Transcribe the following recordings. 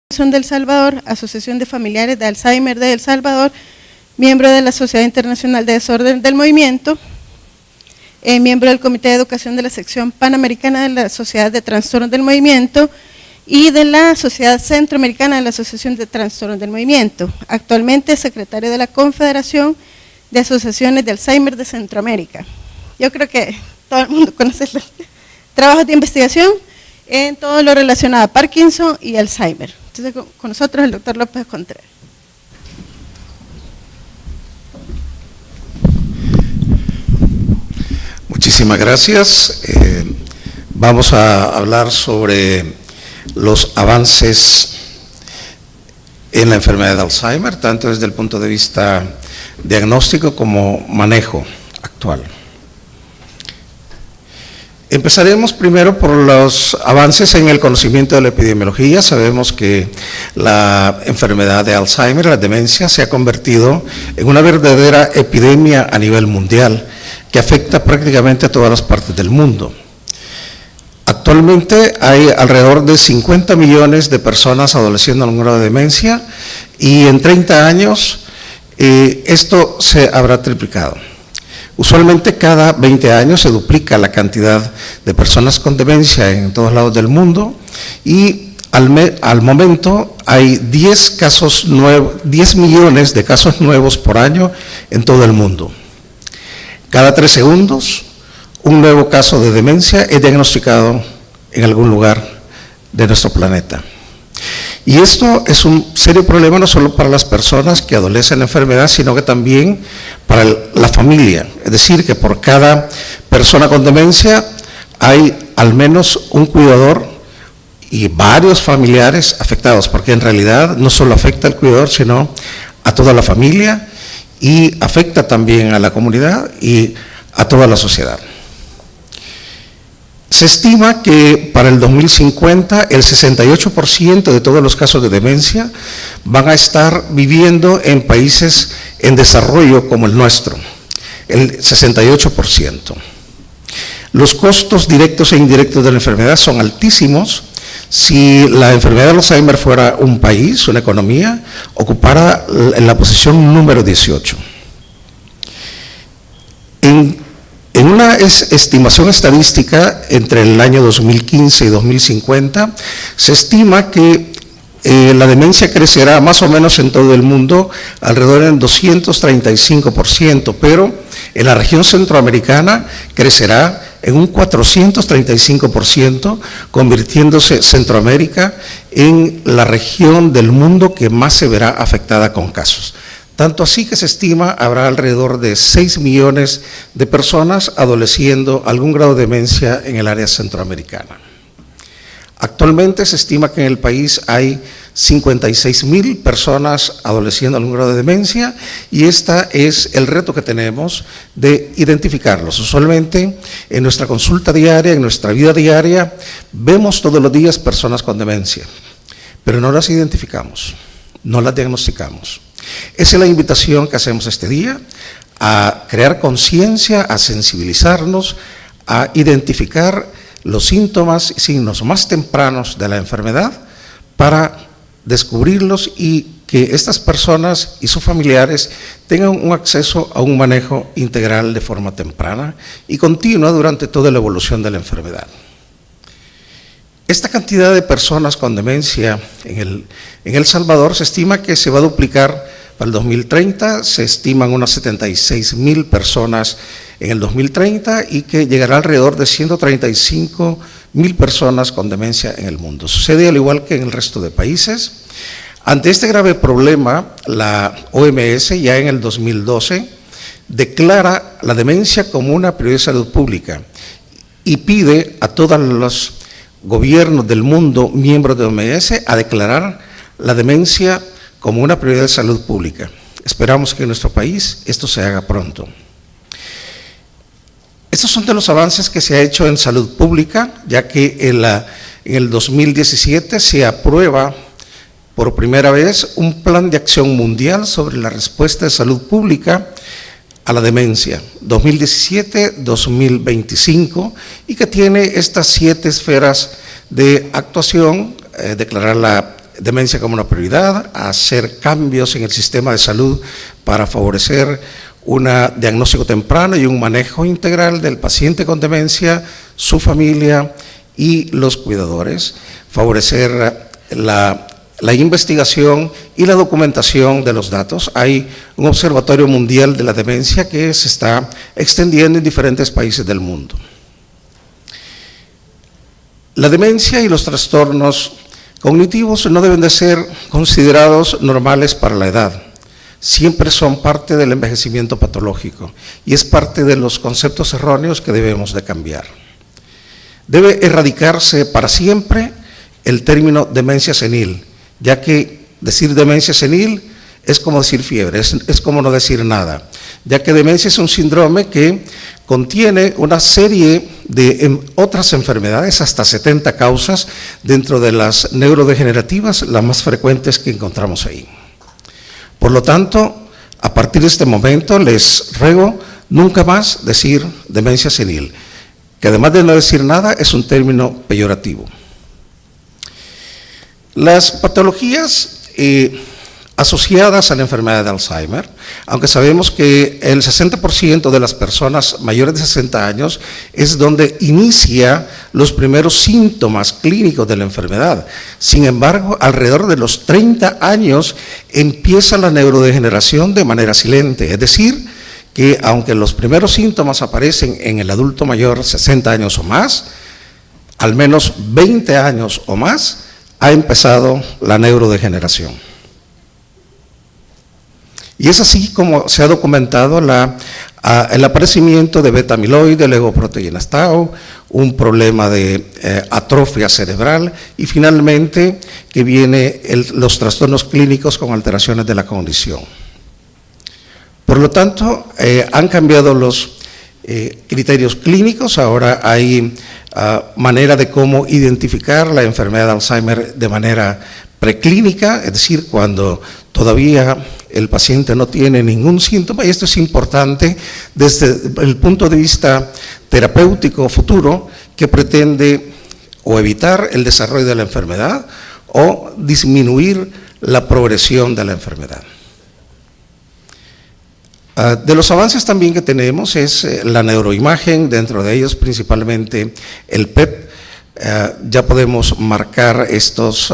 de El Salvador, Asociación de Familiares de Alzheimer de El Salvador, miembro de la Sociedad Internacional de Desorden del Movimiento, miembro del Comité de Educación de la Sección Panamericana de la Sociedad de Trastornos del Movimiento y de la Sociedad Centroamericana de la Asociación de Trastornos del Movimiento. Actualmente secretario de la Confederación de Asociaciones de Alzheimer de Centroamérica. Yo creo que todo el mundo conoce los trabajos de investigación en todo lo relacionado a Parkinson y Alzheimer. Entonces, con nosotros el doctor López Contreras. Muchísimas gracias. Vamos a hablar sobre los avances en la enfermedad de Alzheimer, tanto desde el punto de vista diagnóstico como manejo actual. Empezaremos primero por los avances en el conocimiento de la epidemiología. Sabemos que la enfermedad de Alzheimer, la demencia, se ha convertido en una verdadera epidemia a nivel mundial que afecta prácticamente a todas las partes del mundo. Actualmente hay alrededor de 50 millones de personas adoleciendo algún grado de demencia y en 30 años esto se habrá triplicado. Usualmente cada 20 años se duplica la cantidad de personas con demencia en todos lados del mundo y al momento hay 10 millones de casos nuevos por año en todo el mundo. Cada 3 segundos un nuevo caso de demencia es diagnosticado en algún lugar de nuestro planeta. Y esto es un serio problema no solo para las personas que adolecen la enfermedad, sino que también para la familia. Es decir, que por cada persona con demencia hay al menos un cuidador y varios familiares afectados, porque en realidad no solo afecta al cuidador, sino a toda la familia y afecta también a la comunidad y a toda la sociedad. Se estima que para el 2050 el 68% de todos los casos de demencia van a estar viviendo en países en desarrollo como el nuestro, el 68%. Los costos directos e indirectos de la enfermedad son altísimos. Si la enfermedad de Alzheimer fuera un país, una economía, ocupara en la posición número 18. En una estimación estadística entre el año 2015 y 2050, se estima que la demencia crecerá más o menos en todo el mundo alrededor del 235%, pero en la región centroamericana crecerá en un 435%, convirtiéndose Centroamérica en la región del mundo que más se verá afectada con casos. Tanto así que se estima habrá alrededor de 6 millones de personas adoleciendo algún grado de demencia en el área centroamericana. Actualmente se estima que en el país hay 56,000 personas adoleciendo algún grado de demencia y este es el reto que tenemos de identificarlos. Usualmente en nuestra consulta diaria, en nuestra vida diaria, vemos todos los días personas con demencia, pero no las identificamos, no las diagnosticamos. Esa es la invitación que hacemos este día, a crear conciencia, a sensibilizarnos, a identificar los síntomas y signos más tempranos de la enfermedad para descubrirlos y que estas personas y sus familiares tengan un acceso a un manejo integral de forma temprana y continua durante toda la evolución de la enfermedad. Esta cantidad de personas con demencia en El Salvador se estima que se va a duplicar para el 2030, se estiman unas 76,000 personas en el 2030 y que llegará alrededor de 135,000 personas con demencia en el mundo. Sucede al igual que en el resto de países. Ante este grave problema, la OMS ya en el 2012 declara la demencia como una prioridad de salud pública y pide a todos los gobiernos del mundo, miembros de OMS, a declarar la demencia como una prioridad de salud pública. Esperamos que en nuestro país esto se haga pronto. Estos son de los avances que se ha hecho en salud pública, ya que en el 2017 se aprueba por primera vez un plan de acción mundial sobre la respuesta de salud pública a la demencia, 2017-2025, y que tiene estas 7 esferas de actuación, declarar la demencia como una prioridad, a hacer cambios en el sistema de salud para favorecer un diagnóstico temprano y un manejo integral del paciente con demencia, su familia y los cuidadores, favorecer la investigación y la documentación de los datos. Hay un observatorio mundial de la demencia que se está extendiendo en diferentes países del mundo. La demencia y los trastornos cognitivos no deben de ser considerados normales para la edad. Siempre son parte del envejecimiento patológico y es parte de los conceptos erróneos que debemos de cambiar. Debe erradicarse para siempre el término demencia senil, ya que decir demencia senil es como decir fiebre, es como no decir nada, ya que demencia es un síndrome que contiene una serie de otras enfermedades, hasta 70 causas dentro de las neurodegenerativas, las más frecuentes que encontramos ahí. Por lo tanto, a partir de este momento les ruego nunca más decir demencia senil, que además de no decir nada es un término peyorativo. Las patologías asociadas a la enfermedad de Alzheimer, aunque sabemos que el 60% de las personas mayores de 60 años es donde inicia los primeros síntomas clínicos de la enfermedad. Sin embargo, alrededor de los 30 años empieza la neurodegeneración de manera silente, es decir, que aunque los primeros síntomas aparecen en el adulto mayor 60 años o más, al menos 20 años o más, ha empezado la neurodegeneración. Y es así como se ha documentado el aparecimiento de beta-amiloide, legoproteínas tau, un problema de atrofia cerebral y finalmente que viene los trastornos clínicos con alteraciones de la cognición. Por lo tanto, han cambiado los criterios clínicos, ahora hay manera de cómo identificar la enfermedad de Alzheimer de manera preclínica, es decir, cuando todavía el paciente no tiene ningún síntoma, y esto es importante desde el punto de vista terapéutico futuro, que pretende o evitar el desarrollo de la enfermedad o disminuir la progresión de la enfermedad. De los avances también que tenemos es la neuroimagen, dentro de ellos principalmente el PET. Ya podemos marcar estos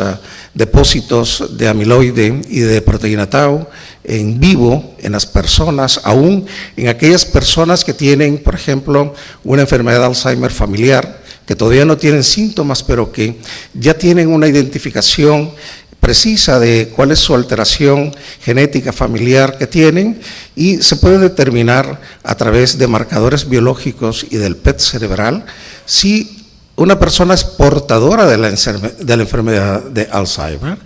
depósitos de amiloide y de proteína tau en vivo en las personas, aún en aquellas personas que tienen, por ejemplo, una enfermedad de Alzheimer familiar, que todavía no tienen síntomas, pero que ya tienen una identificación precisa de cuál es su alteración genética familiar que tienen, y se puede determinar a través de marcadores biológicos y del PET cerebral si una persona es portadora de la enfermedad de Alzheimer,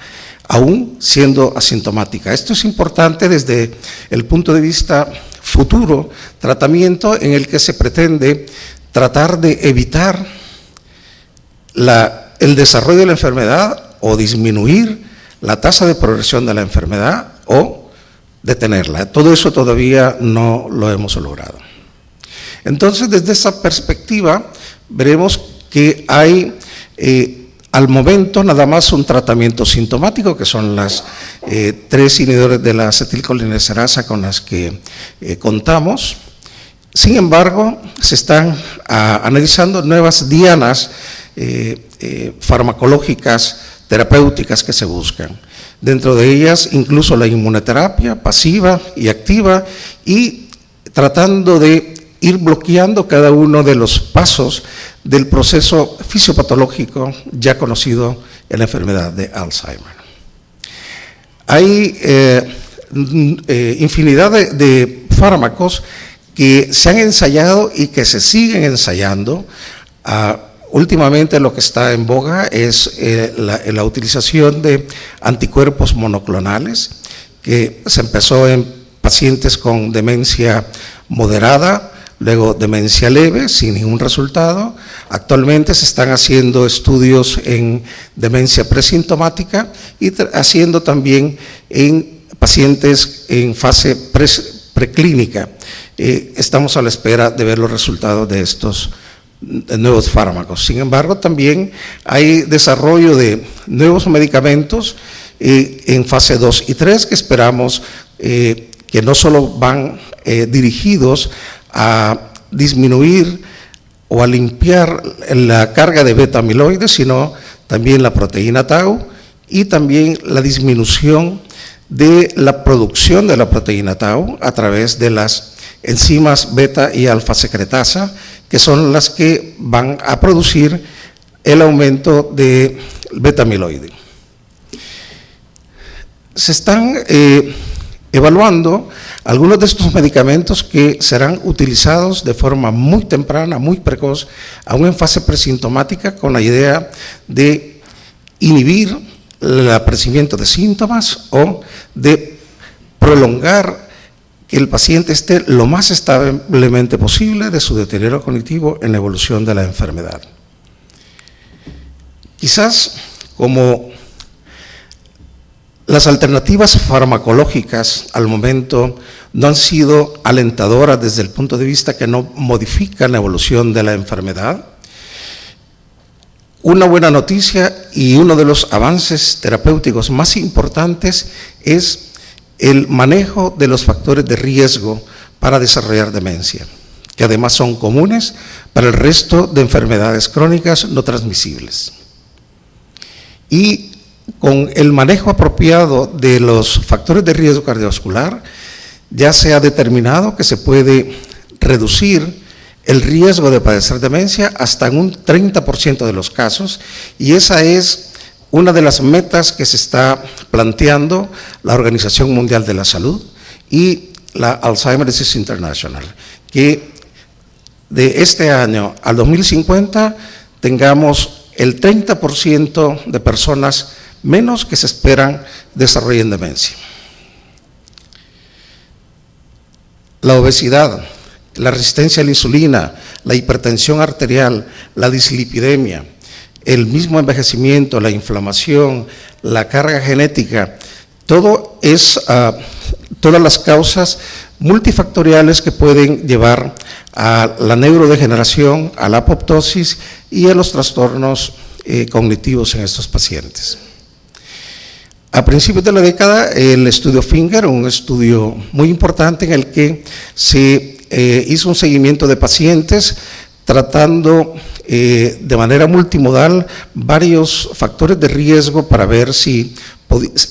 aún siendo asintomática. Esto es importante desde el punto de vista futuro, tratamiento en el que se pretende tratar de evitar el desarrollo de la enfermedad o disminuir la tasa de progresión de la enfermedad o detenerla. Todo eso todavía no lo hemos logrado. Entonces, desde esa perspectiva, veremos que hay al momento nada más un tratamiento sintomático, que son las 3 inhibidores de la acetilcolinesterasa con las que contamos. Sin embargo, se están analizando nuevas dianas farmacológicas terapéuticas que se buscan. Dentro de ellas, incluso la inmunoterapia pasiva y activa, y tratando de ir bloqueando cada uno de los pasos del proceso fisiopatológico ya conocido en la enfermedad de Alzheimer. Hay infinidad de fármacos que se han ensayado y que se siguen ensayando. Últimamente lo que está en boga es la utilización de anticuerpos monoclonales, que se empezó en pacientes con demencia moderada, luego demencia leve, sin ningún resultado. Actualmente se están haciendo estudios en demencia presintomática y haciendo también en pacientes en fase preclínica. Estamos a la espera de ver los resultados de estos nuevos fármacos. Sin embargo, también hay desarrollo de nuevos medicamentos en fase 2 y 3 que esperamos que no solo van dirigidos a disminuir o a limpiar la carga de beta amiloides, sino también la proteína tau y también la disminución de la producción de la proteína tau a través de las enzimas beta y alfa secretasa, que son las que van a producir el aumento de beta amiloide. Se están evaluando algunos de estos medicamentos que serán utilizados de forma muy temprana, muy precoz, aún en fase presintomática, con la idea de inhibir el aparecimiento de síntomas o de prolongar que el paciente esté lo más establemente posible de su deterioro cognitivo en la evolución de la enfermedad. Quizás como las alternativas farmacológicas al momento no han sido alentadoras desde el punto de vista que no modifican la evolución de la enfermedad, una buena noticia y uno de los avances terapéuticos más importantes es el manejo de los factores de riesgo para desarrollar demencia, que además son comunes para el resto de enfermedades crónicas no transmisibles. Y con el manejo apropiado de los factores de riesgo cardiovascular, ya se ha determinado que se puede reducir el riesgo de padecer demencia hasta en un 30% de los casos, y esa es una de las metas que se está planteando la Organización Mundial de la Salud y la Alzheimer's Disease International, que de este año al 2050 tengamos el 30% de personas menos que se esperan desarrollen demencia. La obesidad, la resistencia a la insulina, la hipertensión arterial, la dislipidemia, el mismo envejecimiento, la inflamación, la carga genética, todo es todas las causas multifactoriales que pueden llevar a la neurodegeneración, a la apoptosis y a los trastornos cognitivos en estos pacientes. A principios de la década, el estudio Finger, un estudio muy importante en el que se hizo un seguimiento de pacientes tratando de manera multimodal varios factores de riesgo para ver si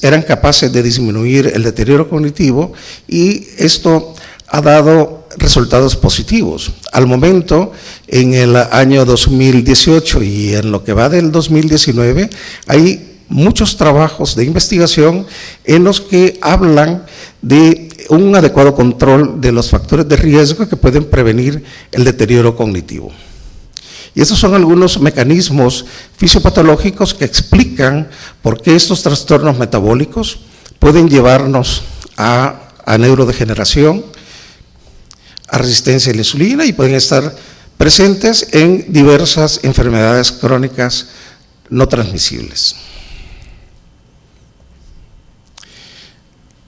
eran capaces de disminuir el deterioro cognitivo, y esto ha dado resultados positivos. Al momento, en el año 2018 y en lo que va del 2019, hay muchos trabajos de investigación en los que hablan de un adecuado control de los factores de riesgo que pueden prevenir el deterioro cognitivo. Y estos son algunos mecanismos fisiopatológicos que explican por qué estos trastornos metabólicos pueden llevarnos a neurodegeneración, a resistencia a la insulina, y pueden estar presentes en diversas enfermedades crónicas no transmisibles.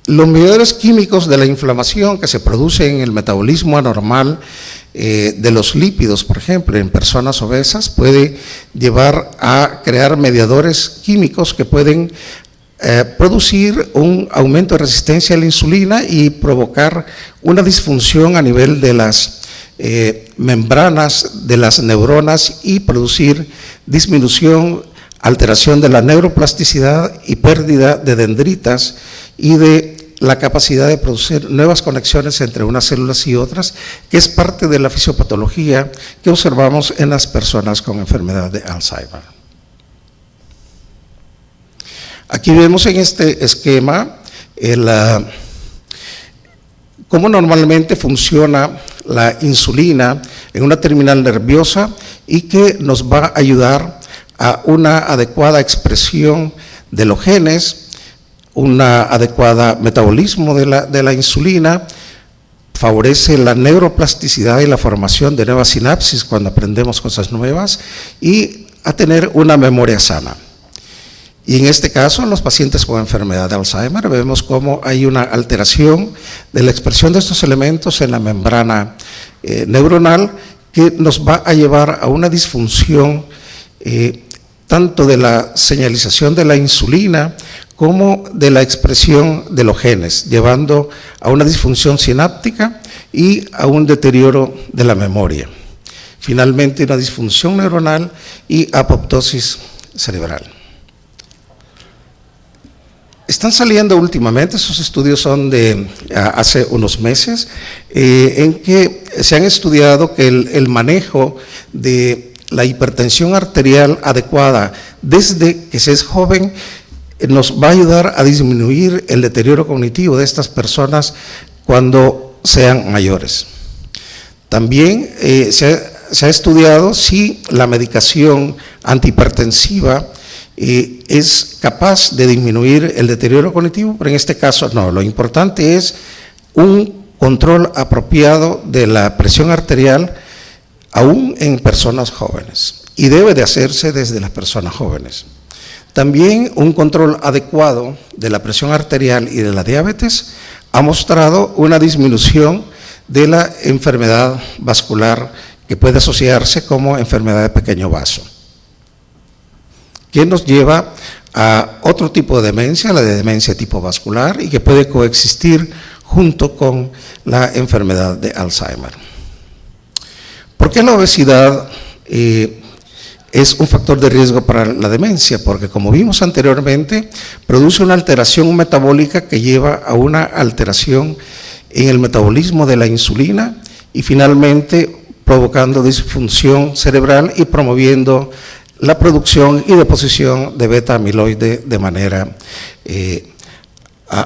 Los mediadores químicos de la inflamación que se producen en el metabolismo anormal de los lípidos, por ejemplo, en personas obesas, puede llevar a crear mediadores químicos que pueden producir un aumento de resistencia a la insulina y provocar una disfunción a nivel de las membranas de las neuronas y producir disminución, alteración de la neuroplasticidad y pérdida de dendritas y de la capacidad de producir nuevas conexiones entre unas células y otras, que es parte de la fisiopatología que observamos en las personas con enfermedad de Alzheimer. Aquí vemos en este esquema cómo normalmente funciona la insulina en una terminal nerviosa y que nos va a ayudar a una adecuada expresión de los genes, un adecuado metabolismo de la insulina, favorece la neuroplasticidad y la formación de nuevas sinapsis cuando aprendemos cosas nuevas, y a tener una memoria sana. Y en este caso, en los pacientes con enfermedad de Alzheimer, vemos cómo hay una alteración de la expresión de estos elementos en la membrana neuronal que nos va a llevar a una disfunción tanto de la señalización de la insulina como de la expresión de los genes, llevando a una disfunción sináptica y a un deterioro de la memoria. Finalmente, una disfunción neuronal y apoptosis cerebral. Están saliendo últimamente, esos estudios son de hace unos meses, en que se han estudiado que el manejo de la hipertensión arterial adecuada desde que se es joven nos va a ayudar a disminuir el deterioro cognitivo de estas personas cuando sean mayores. También se ha estudiado si la medicación antihipertensiva es capaz de disminuir el deterioro cognitivo, pero en este caso no. Lo importante es un control apropiado de la presión arterial aún en personas jóvenes, y debe de hacerse desde las personas jóvenes. También un control adecuado de la presión arterial y de la diabetes ha mostrado una disminución de la enfermedad vascular que puede asociarse como enfermedad de pequeño vaso, que nos lleva a otro tipo de demencia, la de demencia tipo vascular, y que puede coexistir junto con la enfermedad de Alzheimer. ¿Por qué la obesidad es un factor de riesgo para la demencia? Porque, como vimos anteriormente, produce una alteración metabólica que lleva a una alteración en el metabolismo de la insulina y finalmente provocando disfunción cerebral y promoviendo la producción y deposición de beta-amiloide de manera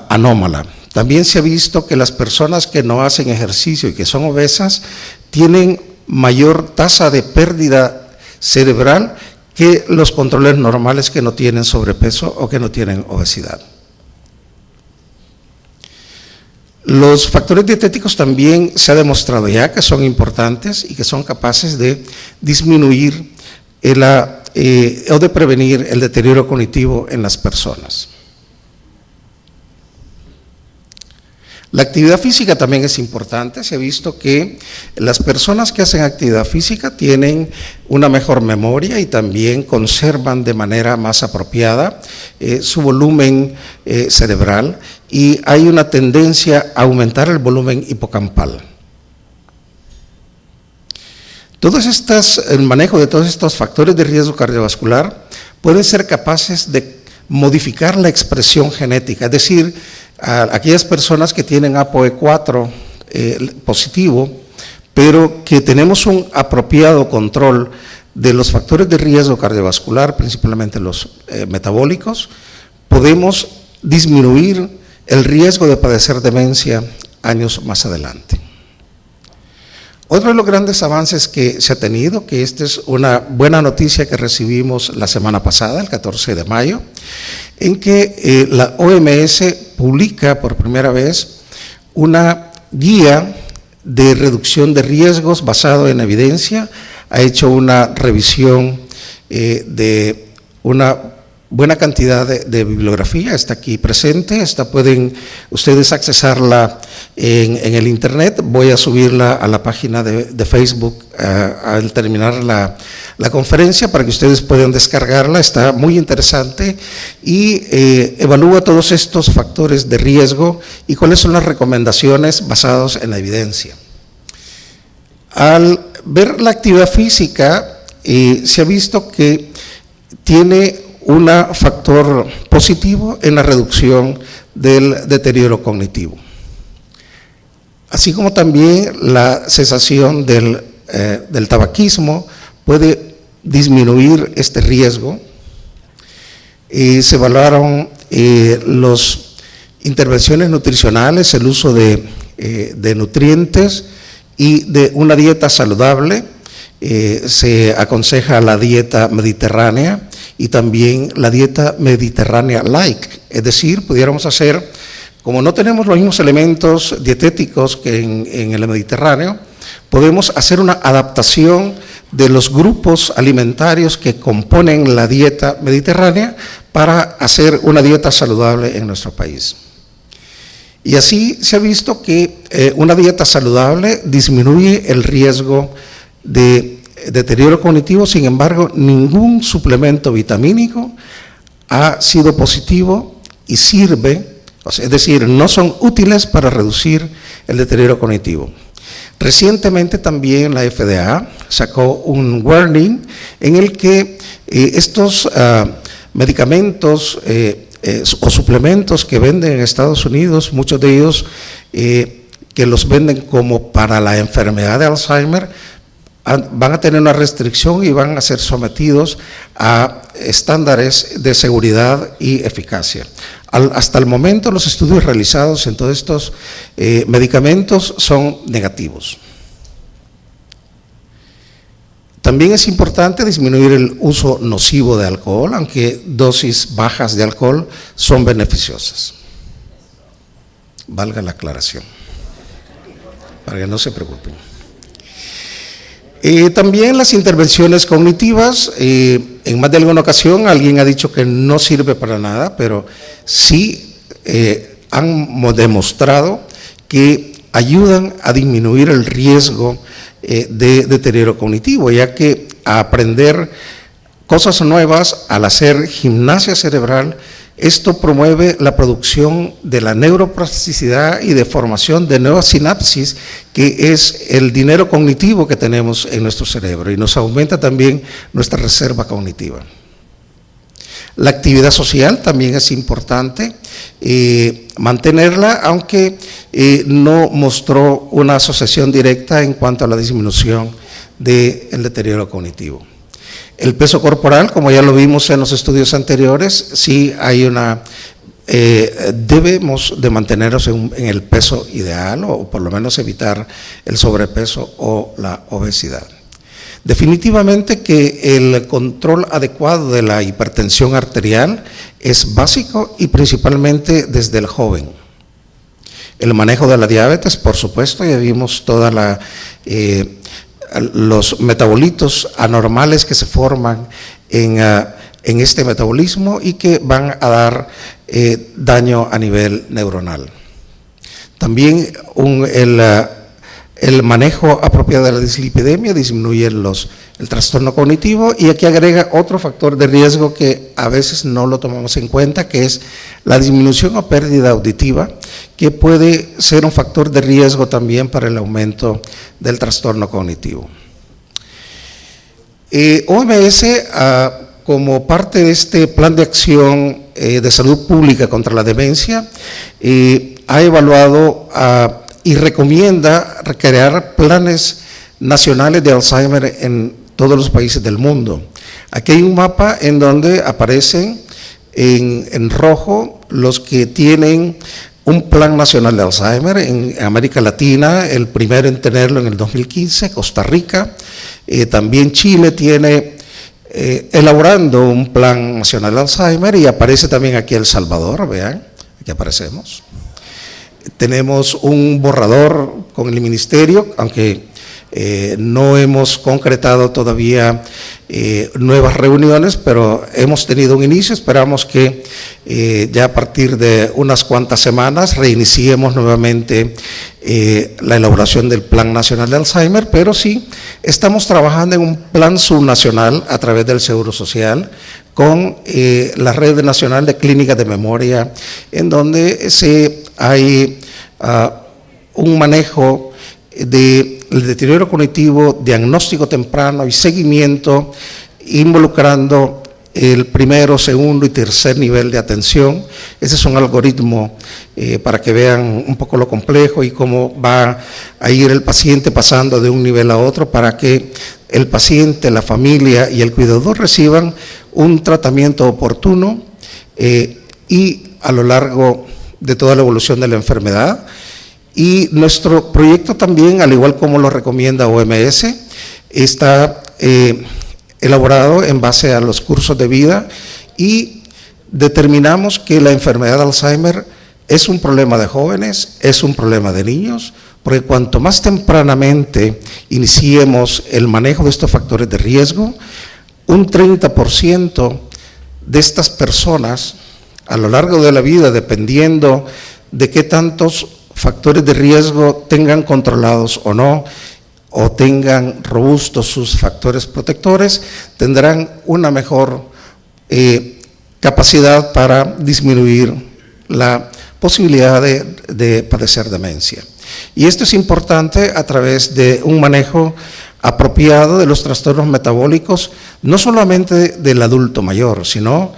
anómala. También se ha visto que las personas que no hacen ejercicio y que son obesas tienen mayor tasa de pérdida cerebral que los controles normales que no tienen sobrepeso o que no tienen obesidad. Los factores dietéticos también se ha demostrado ya que son importantes y que son capaces de disminuir o de prevenir el deterioro cognitivo en las personas. La actividad física también es importante. Se ha visto que las personas que hacen actividad física tienen una mejor memoria y también conservan de manera más apropiada su volumen cerebral, y hay una tendencia a aumentar el volumen hipocampal. El manejo de todos estos factores de riesgo cardiovascular pueden ser capaces de modificar la expresión genética, es decir, a aquellas personas que tienen ApoE4 positivo, pero que tenemos un apropiado control de los factores de riesgo cardiovascular, principalmente los metabólicos, podemos disminuir el riesgo de padecer demencia años más adelante. Otro de los grandes avances que se ha tenido, que esta es una buena noticia que recibimos la semana pasada, el 14 de mayo, en que la OMS publica por primera vez una guía de reducción de riesgos basado en evidencia. Ha hecho una revisión de una buena cantidad de bibliografía, está aquí presente, pueden ustedes accesarla en el internet. Voy a subirla a la página de Facebook al terminar la conferencia para que ustedes puedan descargarla. Está muy interesante y evalúa todos estos factores de riesgo y cuáles son las recomendaciones basadas en la evidencia. Al ver la actividad física, se ha visto que tiene un factor positivo en la reducción del deterioro cognitivo, así como también la cesación del tabaquismo puede disminuir este riesgo. Se evaluaron las intervenciones nutricionales, el uso de nutrientes y de una dieta saludable. Se aconseja la dieta mediterránea y también la dieta mediterránea light, es decir, pudiéramos hacer, como no tenemos los mismos elementos dietéticos que en el Mediterráneo, podemos hacer una adaptación de los grupos alimentarios que componen la dieta mediterránea para hacer una dieta saludable en nuestro país. Y así se ha visto que una dieta saludable disminuye el riesgo de deterioro cognitivo. Sin embargo, ningún suplemento vitamínico ha sido positivo y sirve, es decir, no son útiles para reducir el deterioro cognitivo. Recientemente también la FDA sacó un warning en el que estos medicamentos o suplementos que venden en Estados Unidos, muchos de ellos que los venden como para la enfermedad de Alzheimer, van a tener una restricción y van a ser sometidos a estándares de seguridad y eficacia. Hasta el momento los estudios realizados en todos estos medicamentos son negativos. También es importante disminuir el uso nocivo de alcohol, aunque dosis bajas de alcohol son beneficiosas. Valga la aclaración, para que no se preocupen. También las intervenciones cognitivas, en más de alguna ocasión alguien ha dicho que no sirve para nada, pero sí han demostrado que ayudan a disminuir el riesgo de deterioro cognitivo, ya que a aprender cosas nuevas, al hacer gimnasia cerebral, esto promueve la producción de la neuroplasticidad y de formación de nuevas sinapsis, que es el dinero cognitivo que tenemos en nuestro cerebro, y nos aumenta también nuestra reserva cognitiva. La actividad social también es importante mantenerla, aunque no mostró una asociación directa en cuanto a la disminución del deterioro cognitivo. El peso corporal, como ya lo vimos en los estudios anteriores, sí hay debemos de mantenernos en el peso ideal, o por lo menos evitar el sobrepeso o la obesidad. Definitivamente que el control adecuado de la hipertensión arterial es básico, y principalmente desde el joven. El manejo de la diabetes, por supuesto, ya vimos toda los metabolitos anormales que se forman en este metabolismo y que van a dar daño a nivel neuronal. También el manejo apropiado de la dislipidemia disminuye el trastorno cognitivo, y aquí agrega otro factor de riesgo que a veces no lo tomamos en cuenta, que es la disminución o pérdida auditiva, que puede ser un factor de riesgo también para el aumento del trastorno cognitivo. OMS, como parte de este plan de acción de salud pública contra la demencia, ha evaluado y recomienda crear planes nacionales de Alzheimer en todos los países del mundo. Aquí hay un mapa en donde aparecen en rojo los que tienen un plan nacional de Alzheimer en América Latina, el primero en tenerlo en el 2015, Costa Rica. También Chile tiene elaborando un plan nacional de Alzheimer, y aparece también aquí El Salvador, vean, aquí aparecemos. Tenemos un borrador con el ministerio, aunque no hemos concretado todavía nuevas reuniones, pero hemos tenido un inicio. Esperamos que ya a partir de unas cuantas semanas reiniciemos nuevamente la elaboración del Plan Nacional de Alzheimer, pero sí estamos trabajando en un plan subnacional a través del Seguro Social con la Red Nacional de Clínicas de Memoria, en donde hay un manejo del deterioro cognitivo, diagnóstico temprano y seguimiento, involucrando el primero, segundo y tercer nivel de atención. Ese es un algoritmo para que vean un poco lo complejo y cómo va a ir el paciente pasando de un nivel a otro, para que el paciente, la familia y el cuidador reciban un tratamiento oportuno y a lo largo de toda la evolución de la enfermedad. Y nuestro proyecto también, al igual como lo recomienda OMS, está elaborado en base a los cursos de vida, y determinamos que la enfermedad de Alzheimer es un problema de jóvenes, es un problema de niños, porque cuanto más tempranamente iniciemos el manejo de estos factores de riesgo, un 30% de estas personas a lo largo de la vida, dependiendo de qué tantos factores de riesgo tengan controlados o no, o tengan robustos sus factores protectores, tendrán una mejor capacidad para disminuir la posibilidad de padecer demencia. Y esto es importante a través de un manejo apropiado de los trastornos metabólicos, no solamente del adulto mayor, sino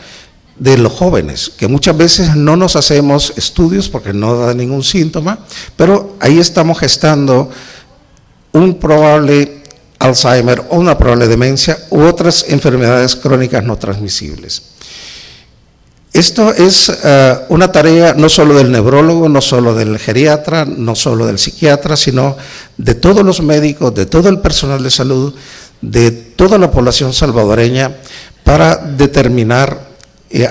de los jóvenes, que muchas veces no nos hacemos estudios porque no da ningún síntoma, pero ahí estamos gestando un probable Alzheimer o una probable demencia u otras enfermedades crónicas no transmisibles. Esto es una tarea no solo del neurólogo, no solo del geriatra, no solo del psiquiatra, sino de todos los médicos, de todo el personal de salud, de toda la población salvadoreña, para determinar,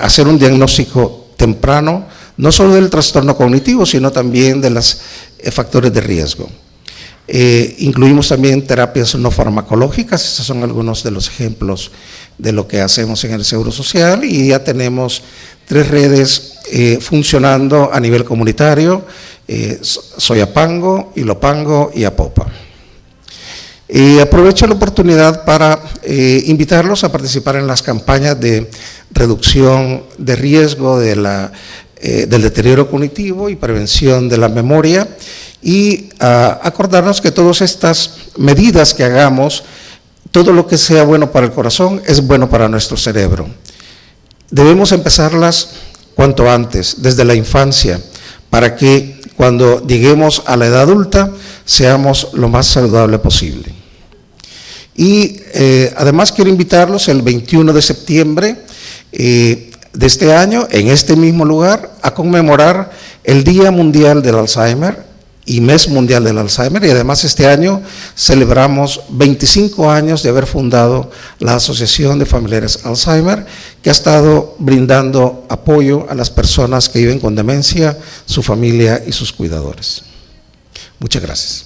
hacer un diagnóstico temprano, no solo del trastorno cognitivo, sino también de los factores de riesgo. Incluimos también terapias no farmacológicas, estos son algunos de los ejemplos de lo que hacemos en el Seguro Social, y ya tenemos 3 redes funcionando a nivel comunitario, Soyapango, Ilopango y Apopa. Aprovecho la oportunidad para invitarlos a participar en las campañas de reducción de riesgo del deterioro cognitivo y prevención de la memoria, y acordarnos que todas estas medidas que hagamos, todo lo que sea bueno para el corazón es bueno para nuestro cerebro. Debemos empezarlas cuanto antes, desde la infancia, para que cuando lleguemos a la edad adulta seamos lo más saludable posible. Y además quiero invitarlos el 21 de septiembre de este año, en este mismo lugar, a conmemorar el Día Mundial del Alzheimer y Mes Mundial del Alzheimer, y además este año celebramos 25 años de haber fundado la Asociación de Familiares Alzheimer, que ha estado brindando apoyo a las personas que viven con demencia, su familia y sus cuidadores. Muchas gracias.